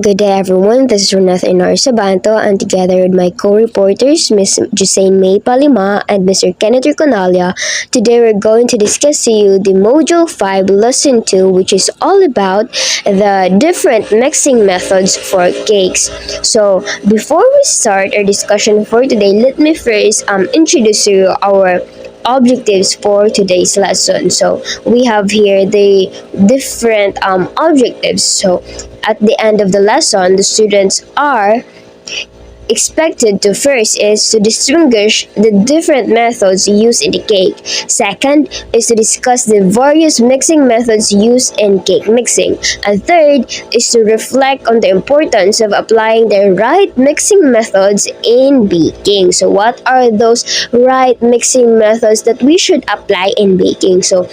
Good day, everyone. This is Renata Inar Sabanto, and together with my co-reporters, Ms. Jusain May Palima and Mr. Kenneth Riconalia, today we're going to discuss to you the Module 5 Lesson 2, which is all about the different mixing methods for cakes. So, before we start our discussion for today, let me first introduce you our objectives for today's lesson. So we have here the different objectives. So at the end of the lesson, the students are expected to first is to distinguish the different methods used in the cake. Second is to discuss the various mixing methods used in cake mixing. And third is to reflect on the importance of applying the right mixing methods in baking. So what are those right mixing methods that we should apply in baking? So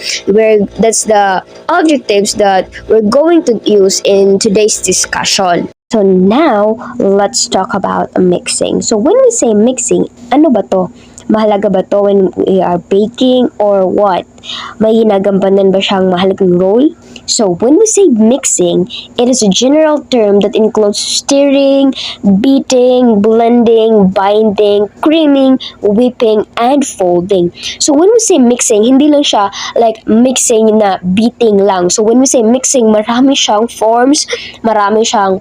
that's the objectives that we're going to use in today's discussion. So now, let's talk about mixing. So when we say mixing, ano ba to? Mahalaga ba to when we are baking or what? May ginagampanan ba siyang mahalagang role? So when we say mixing, it is a general term that includes stirring, beating, blending, binding, creaming, whipping, and folding. So when we say mixing, hindi lang siya like mixing na beating lang. So when we say mixing, marami siyang forms, marami siyang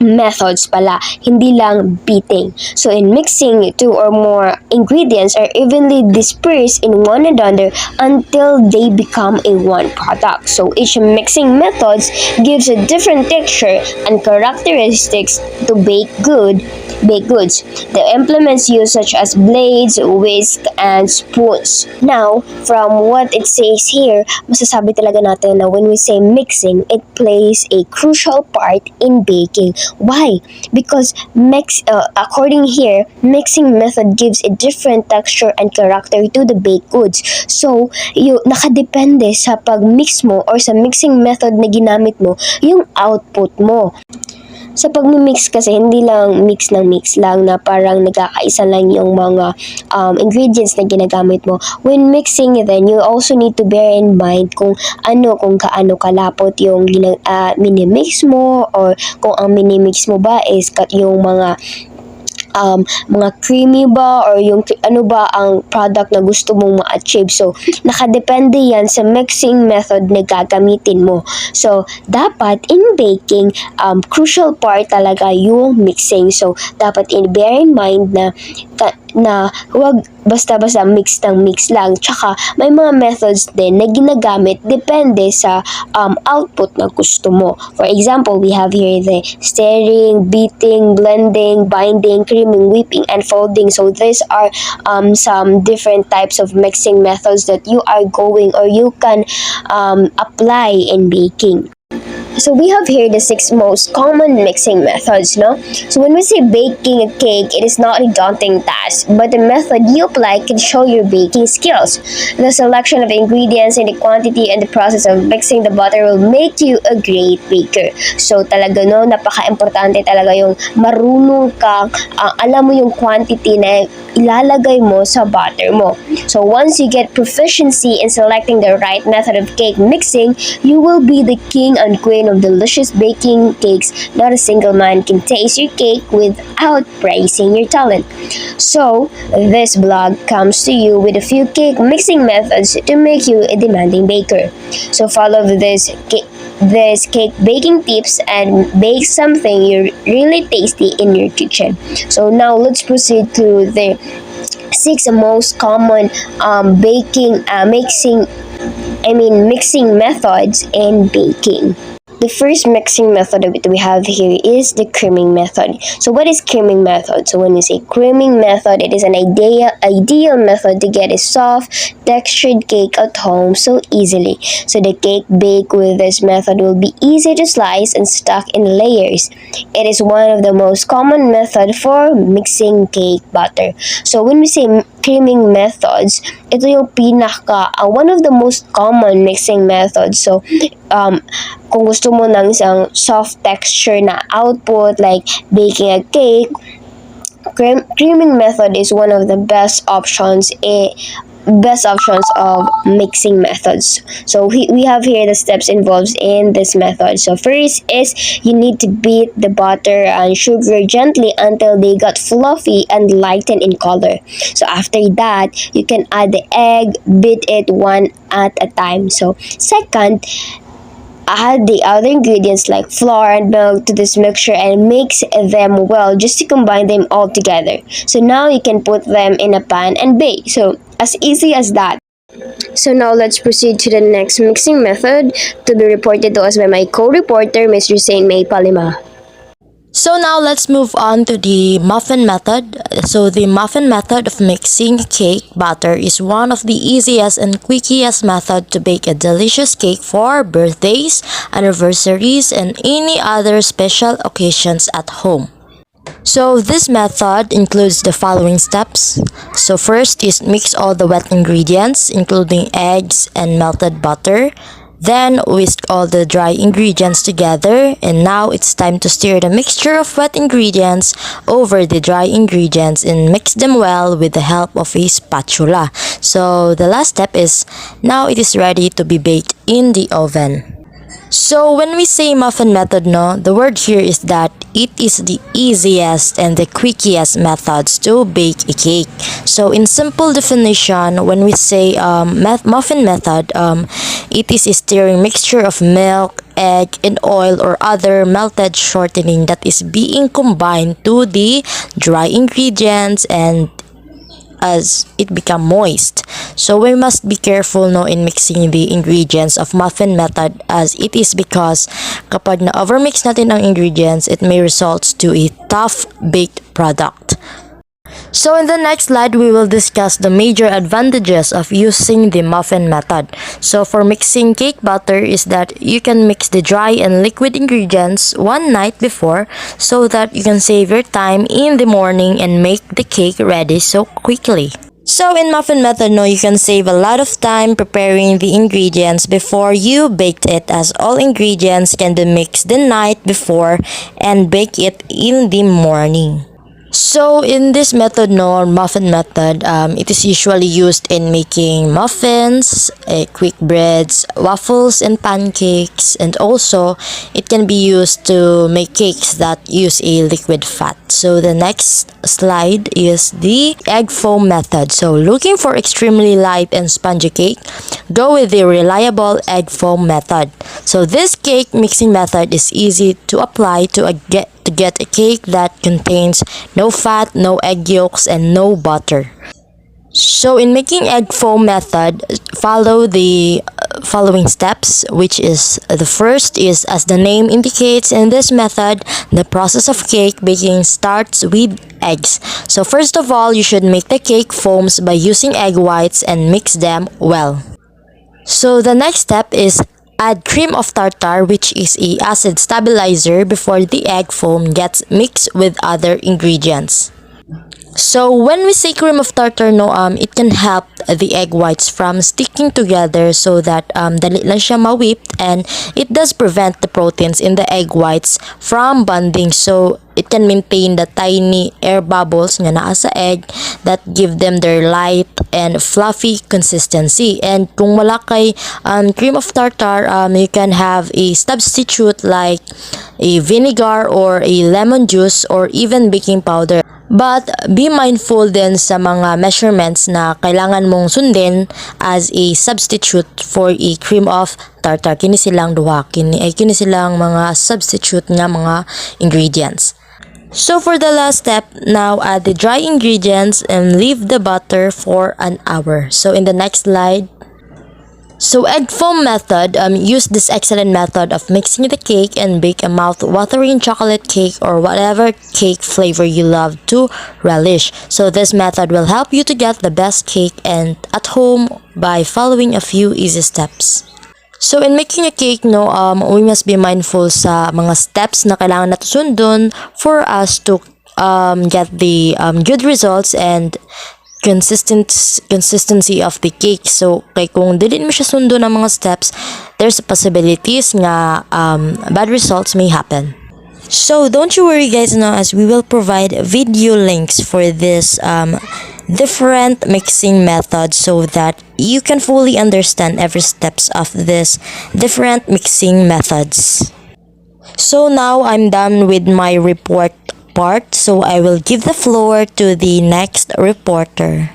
methods pala, hindi lang beating. So in mixing, two or more ingredients are evenly dispersed in one another until they become a one product. So each mixing methods gives a different texture and characteristics to baked goods. The implements used such as blades, whisk, and spoons. Now, from what it says here, masasabi talaga natin na when we say mixing, it plays a crucial part in baking. Why? Because according here, mixing method gives a different texture and character to the baked goods. So, nakadepende sa pag-mix mo or sa mixing method na ginamit mo, yung output mo. Sa pag-mix kasi, hindi lang mix ng mix lang na parang nagkakaisa lang yung mga ingredients na ginagamit mo. When mixing, then you also need to bear in mind kung kaano kalapot yung minimix mo, or kung ang minimix mo ba is yung mga creamy ba, or yung ano ba ang product na gusto mong ma-achieve. So, nakadepende yan sa mixing method na gagamitin mo. So, dapat in baking, crucial part talaga yung mixing. So, dapat bear in mind na huwag basta-basta mix ng mix lang. Tsaka, may mga methods din na ginagamit depende sa output na gusto mo. For example, we have here the stirring, beating, blending, binding, creaming, whipping, and folding. So, these are some different types of mixing methods that you are going or you can apply in baking. So we have here the 6 most common mixing methods, no? So when we say baking a cake, it is not a daunting task, but the method you apply can show your baking skills. The selection of ingredients and the quantity and the process of mixing the butter will make you a great baker. So talaga no, napaka-importante talaga yung marunong ka, alam mo yung quantity na ilalagay mo sa butter mo. So once you get proficiency in selecting the right method of cake mixing, you will be the king and queen of delicious baking cakes. Not a single man can taste your cake without praising your talent. So, this blog comes to you with a few cake mixing methods to make you a demanding baker. So, follow these cake baking tips and bake something really tasty in your kitchen. So, now let's proceed to the 6 most common mixing methods in baking. The first mixing method that we have here is the creaming method. So what is creaming method? So when we say creaming method, it is an ideal method to get a soft, textured cake at home so easily. So the cake baked with this method will be easy to slice and stack in layers. It is one of the most common method for mixing cake batter. So when we say creaming methods, ito yung one of the most common mixing methods. So kung gusto mo ng isang soft texture na output like baking a cake, creaming method is one of the best options best options of mixing methods. So we have here the steps involved in this method. So first is you need to beat the butter and sugar gently until they got fluffy and lighten in color. So after that, you can add the egg, beat it one at a time. So second, add the other ingredients like flour and milk to this mixture and mix them well just to combine them all together. So now you can put them in a pan and bake. So as easy as that. So now let's proceed to the next mixing method to be reported to us by my co-reporter, Mr. Saint May Palima. So now let's move on to the muffin method. So the muffin method of mixing cake batter is one of the easiest and quickest method to bake a delicious cake for birthdays, anniversaries, and any other special occasions at home. So this method includes the following steps. So first is mix all the wet ingredients including eggs and melted butter. Then whisk all the dry ingredients together, and now it's time to stir the mixture of wet ingredients over the dry ingredients and mix them well with the help of a spatula. So the last step is now it is ready to be baked in the oven. So when we say muffin method, no, the word here is that it is the easiest and the quickest methods to bake a cake. So in simple definition, when we say muffin method, it is a stirring mixture of milk, egg, and oil or other melted shortening that is being combined to the dry ingredients and as it become moist. So we must be careful no in mixing the ingredients of muffin method as it is because kapag na overmix natin ang ingredients, it may result to a tough baked product. So in the next slide, we will discuss the major advantages of using the muffin method. So for mixing cake batter is that you can mix the dry and liquid ingredients one night before so that you can save your time in the morning and make the cake ready so quickly. So in muffin method, no, you can save a lot of time preparing the ingredients before you baked it as all ingredients can be mixed the night before and bake it in the morning. So in this method, no, muffin method, it is usually used in making muffins, quick breads, waffles, and pancakes, and also it can be used to make cakes that use a liquid fat. So the next slide is the egg foam method. So looking for extremely light and spongy cake, go with the reliable egg foam method. So this cake mixing method is easy to apply to get a cake that contains no fat, no egg yolks, and no butter. So in making egg foam method, follow the following steps, which is the first is as the name indicates in this method, the process of cake baking starts with eggs. So first of all, you should make the cake foams by using egg whites and mix them well. So the next step is add cream of tartar, which is a acid stabilizer before the egg foam gets mixed with other ingredients. So when we say cream of tartar, no, it can help the egg whites from sticking together so that dali lang siya ma-whipped, and it does prevent the proteins in the egg whites from bonding, so it can maintain the tiny air bubbles nga naa sa egg that give them their light and fluffy consistency. And kung wala kay cream of tartar, you can have a substitute like a vinegar or a lemon juice or even baking powder. But be mindful din sa mga measurements na kailangan mong sundin as a substitute for a cream of tartar. Kini silang duha, kini silang mga substitute nga mga ingredients. So for the last step, now add the dry ingredients and leave the butter for an hour. So in the next slide, so egg foam method, use this excellent method of mixing the cake and bake a mouth-watering chocolate cake or whatever cake flavor you love to relish. So this method will help you to get the best cake and at home by following a few easy steps. So in making a cake, no, we must be mindful sa mga steps na kailangan natin sundon for us to get the good results and consistency of the cake. So kay kung dili mo siya sundo ng mga steps, there's possibilities nga bad results may happen. So don't you worry guys, no, as we will provide video links for this different mixing methods so that you can fully understand every steps of this different mixing methods. So now I'm done with my report part, so I will give the floor to the next reporter.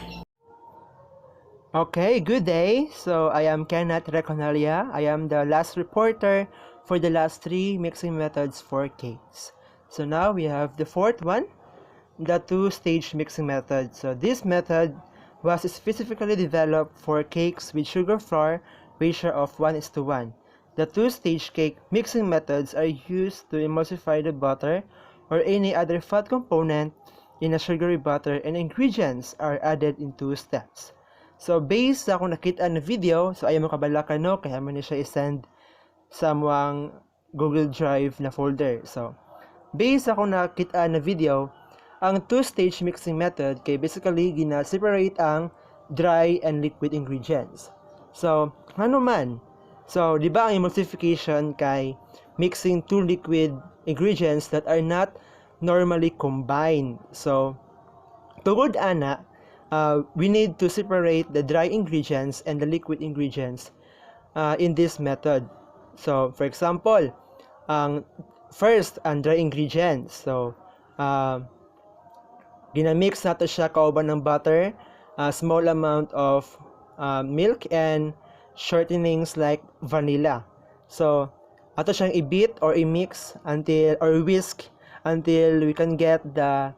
Okay, good day. So I am Kenneth Reconalia. I am the last reporter for the last three mixing methods for cakes. So now we have the fourth one, the two-stage mixing method. So this method was specifically developed for cakes with sugar flour ratio of 1:1. The two-stage cake mixing methods are used to emulsify the butter or any other fat component in a sugary butter, and ingredients are added in two steps. So based sa akong nakita na video, so ayaw mo kabalakan no, kaya mo na siya isend sa among Google Drive na folder. So based sa akong nakita na video, ang two-stage mixing method kay basically gina-separate ang dry and liquid ingredients. So, ano man? So, di ba ang emulsification kay mixing two liquid ingredients that are not normally combined. So, tungod ana, we need to separate the dry ingredients and the liquid ingredients in this method. So, for example, ang first, ang dry ingredients. So, ginamix nato siya kauban ng butter, a small amount of milk, and shortenings like vanilla. So, ato siyang i-beat or i-mix until, or whisk until we can get the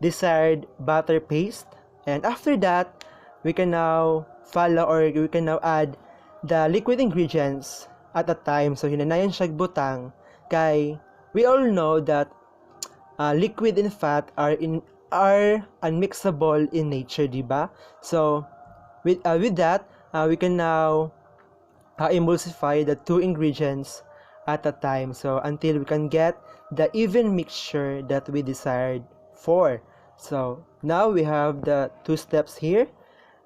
desired butter paste. And after that, we can now follow or we can now add the liquid ingredients at a time. So, hinanayan siya butang kay we all know that liquid and fat are unmixable in nature, diba? So with that, we can now emulsify the two ingredients at a time, so until we can get the even mixture that we desired for. So now we have the two steps here.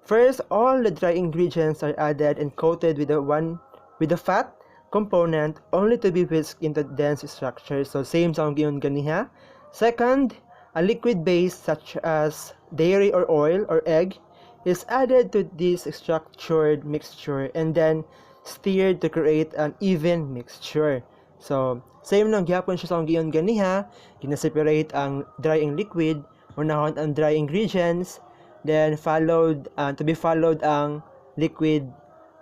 First, all the dry ingredients are added and coated with the fat component, only to be whisked into dense structure. So same sa giyon ganiha. Second, a liquid base such as dairy or oil or egg is added to this structured mixture and then stirred to create an even mixture. So, same lang gyapon siya sa giyon ganiha, gina-separate ang dry and liquid, unahon ang dry ingredients, then to be followed ang liquid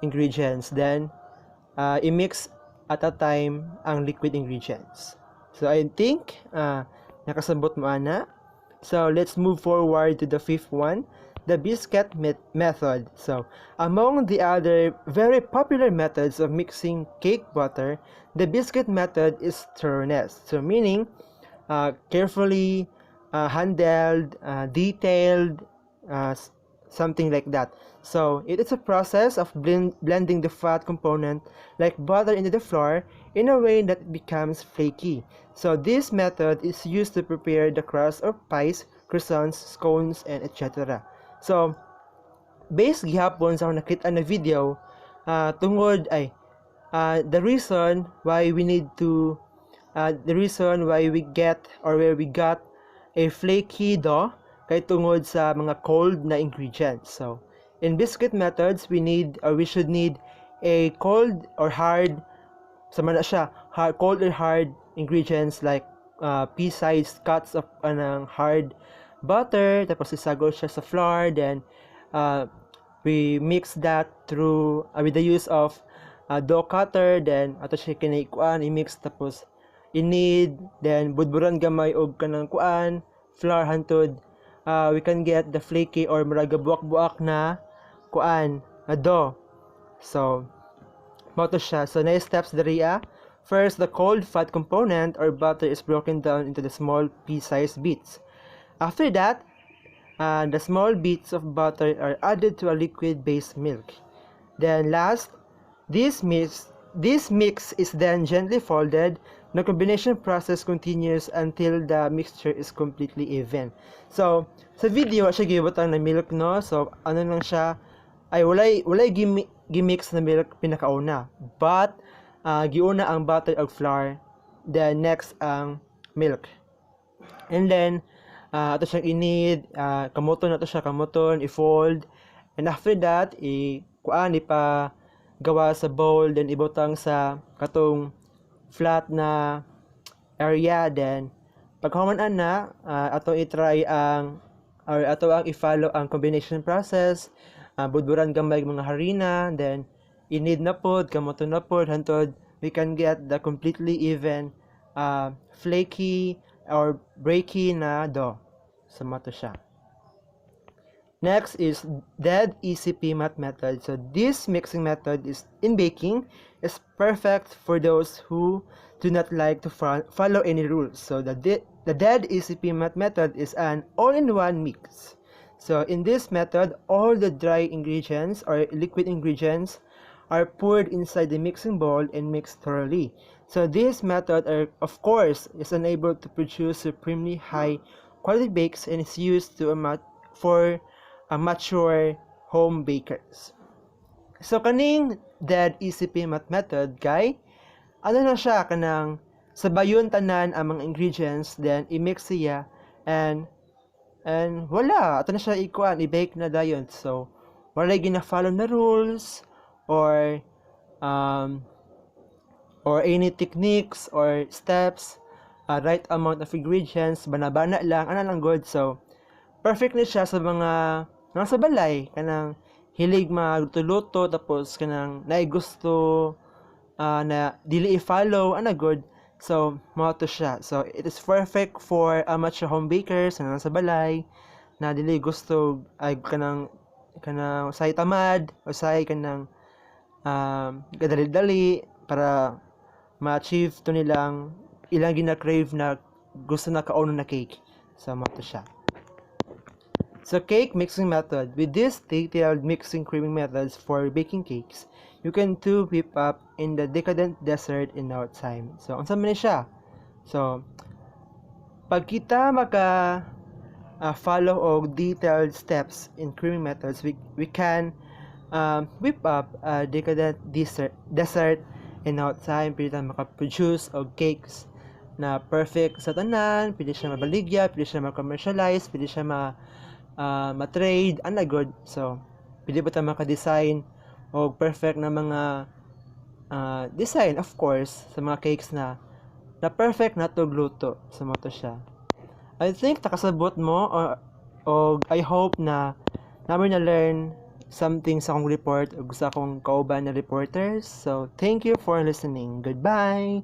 ingredients, then i-mix at a time ang liquid ingredients. So I think nakasabot mo ana. So let's move forward to the fifth one, the biscuit method. So among the other very popular methods of mixing cake batter, the biscuit method is thoroughness. So meaning carefully handled, detailed, something like that. So it is a process of blending the fat component like butter into the flour in a way that it becomes flaky. So this method is used to prepare the crust of pies, croissants, scones, and etc. So based gihapon sa nakita na video, tungod ay the reason why we get or where we got a flaky dough kay tungod sa mga cold na ingredients. So, in biscuit methods, we should need a cold or hard, sama na siya, cold or hard ingredients like pea-sized cuts of hard butter, tapos isagol siya sa flour, then we mix that through with the use of dough cutter, then ato siya kinikuan, i-mix, tapos inid, then budburan gamay og kanang kuan, flour hantod we can get the flaky or muraga buak-buak na kuan na dough. So mo to siya. So next steps diriya. First, the cold fat component or butter is broken down into the small pea-sized bits. After that, the small bits of butter are added to a liquid-based milk. Then last, this mix is then gently folded. The combination process continues until the mixture is completely even. So, sa video, siya gibutang na milk, no? So, ano lang siya, ay walay gimix na milk pinakauna. But, giuna ang butter og flour, then next ang milk. And then, ato siyang inid, kamuton na to siya, kamuton, i-fold. And after that, ipa gawa sa bowl, then ibutang sa katong flat na area. Then pagkahuman na, ato i-try ang or ato ang i-follow ang combination process. Budburan gamay mga harina, then inid na pod, kamuton na pod, hantod we can get the completely even flaky or breaky na dough. So mato siya. Next is dead easy PMAT method. So this mixing method is in baking is perfect for those who do not like to follow any rules. So the dead easy PMAT method is an all-in-one mix. So in this method, all the dry ingredients or liquid ingredients are poured inside the mixing bowl and mixed thoroughly. So this method, of course, is unable to produce supremely high quality bakes and is used for mature home bakers. So kaning dead easy PMAT method, kay ano na siya, kanang sabayon tanan ang mga ingredients, then i-mix siya and wala, ato na siya i-bake na dayon. So wala gina-follow na rules or any techniques or steps, right amount of ingredients, bana-bana lang, ana lang good. So perfect na siya sa mga nasa balay, kanang hilig magluto-luto, tapos kanang naigusto na dili i-follow, ana good. So mao to siya. So it is perfect for amateur home bakers na nasa balay na dili gusto ay kanang say tamad o say kanang gadali-dali para ma-achieve to nilang ilang gina-crave na gusto na kauno na cake. So mao to siya. So cake mixing method. With this detailed mixing creaming methods for baking cakes, you can too whip up in the decadent dessert in no time. So unsa man ni siya? So pag kita follow og detailed steps in creaming methods, we can whip up a decadent dessert in no time. Pwede tayo makaproduce og cakes na perfect sa tanan, pwede siya mabaligya, pwede siya ma-commercialize, pwede siya ma-trade, ana good. So pwede ba tayo maka-design o perfect na mga design, of course, sa mga cakes na perfect na to gluto. So mo to siya. I think nakasabot mo o I hope na namin na learn something sa akong report o sa akong kauban na reporters. So thank you for listening. Goodbye.